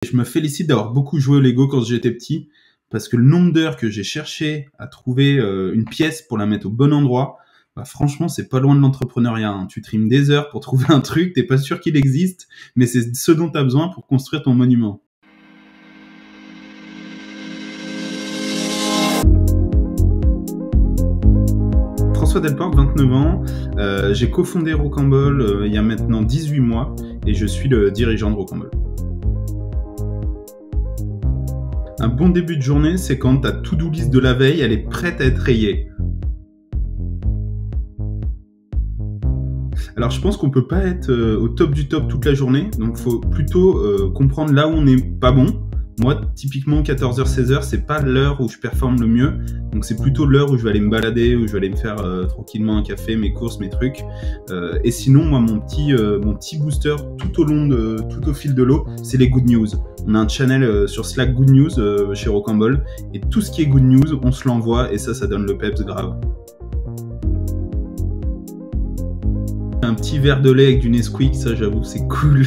Je me félicite d'avoir beaucoup joué au Lego quand j'étais petit, parce que le nombre d'heures que j'ai cherché à trouver une pièce pour la mettre au bon endroit, bah franchement, c'est pas loin de l'entrepreneuriat, hein. Tu trimes des heures pour trouver un truc, t'es pas sûr qu'il existe, mais c'est ce dont t'as besoin pour construire ton monument. François Delporte, 29 ans, j'ai cofondé Rocambole il y a maintenant 18 mois et je suis le dirigeant de Rocambole. Un bon début de journée, c'est quand ta to-do list de la veille, elle est prête à être rayée. Alors je pense qu'on peut pas être au top du top toute la journée, donc faut plutôt comprendre là où on n'est pas bon. Moi, typiquement 14h, 16h, c'est pas l'heure où je performe le mieux, donc c'est plutôt l'heure où je vais aller me balader, où je vais aller me faire tranquillement un café, mes courses, mes trucs. Et sinon, moi, mon petit booster tout au fil de l'eau, c'est les good news. On a un channel sur Slack Good News chez Rocambole, et tout ce qui est good news, on se l'envoie, et ça donne le peps grave. Un petit verre de lait avec du Nesquik, ça j'avoue, c'est cool.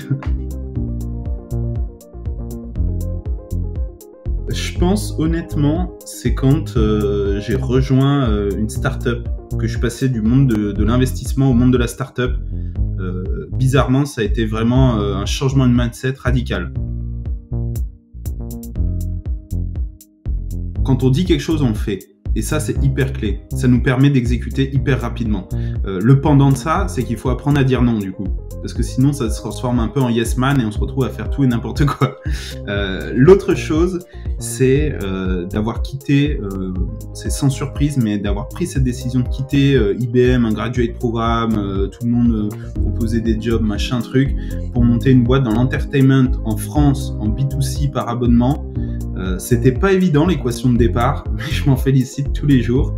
Je pense honnêtement, c'est quand j'ai rejoint une start-up, que je suis passé du monde de l'investissement au monde de la start-up. Bizarrement, ça a été vraiment un changement de mindset radical. Quand on dit quelque chose, on le fait. Et ça, c'est hyper clé. Ça nous permet d'exécuter hyper rapidement. Le pendant de ça, c'est qu'il faut apprendre à dire non, du coup. Parce que sinon, ça se transforme un peu en yes man et on se retrouve à faire tout et n'importe quoi. L'autre chose, c'est d'avoir quitté, c'est sans surprise, mais d'avoir pris cette décision de quitter IBM, un graduate programme, tout le monde proposait des jobs, machin truc, pour monter une boîte dans l'entertainment en France, en B2C par abonnement. C'était pas évident l'équation de départ, mais je m'en félicite tous les jours.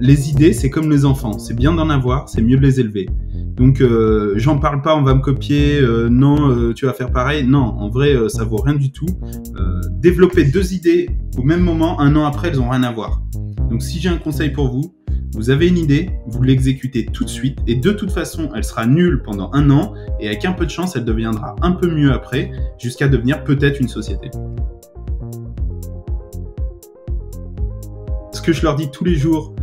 Les idées, c'est comme les enfants, c'est bien d'en avoir, c'est mieux de les élever. Donc j'en parle pas, on va me copier, non, tu vas faire pareil. Non, en vrai, ça vaut rien du tout. Développer deux idées au même moment, un an après, elles ont rien à voir. Donc si j'ai un conseil pour vous, vous avez une idée, vous l'exécutez tout de suite et de toute façon, elle sera nulle pendant un an et avec un peu de chance, elle deviendra un peu mieux après jusqu'à devenir peut-être une société. Ce que je leur dis tous les jours,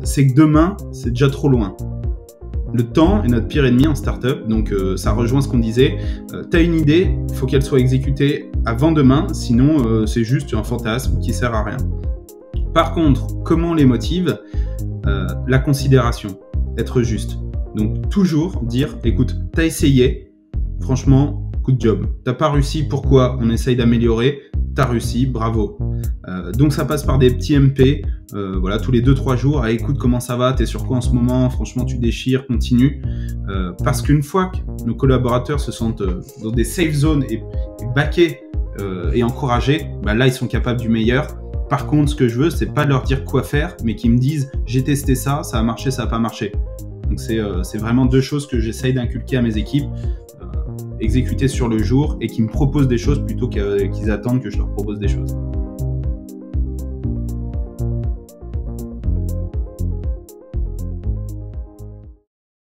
c'est que demain, c'est déjà trop loin. Le temps est notre pire ennemi en startup, donc ça rejoint ce qu'on disait. T'as une idée, il faut qu'elle soit exécutée avant demain, sinon c'est juste un fantasme qui sert à rien. Par contre, comment on les motive ? La considération, être juste. Donc toujours dire, écoute, t'as essayé, franchement, good job. T'as pas réussi, pourquoi ? On essaye d'améliorer, t'as réussi, bravo. Donc ça passe par des petits MP, voilà, tous les 2-3 jours, ah, écoute comment ça va, t'es sur quoi en ce moment, franchement tu déchires, continue. Parce qu'une fois que nos collaborateurs se sentent dans des safe zones et backés et encouragés, bah là ils sont capables du meilleur. Par contre, ce que je veux, c'est pas leur dire quoi faire, mais qu'ils me disent j'ai testé ça, ça a marché, ça a pas marché. Donc c'est vraiment deux choses que j'essaye d'inculquer à mes équipes, exécuter sur le jour et qui me proposent des choses plutôt qu'ils attendent que je leur propose des choses.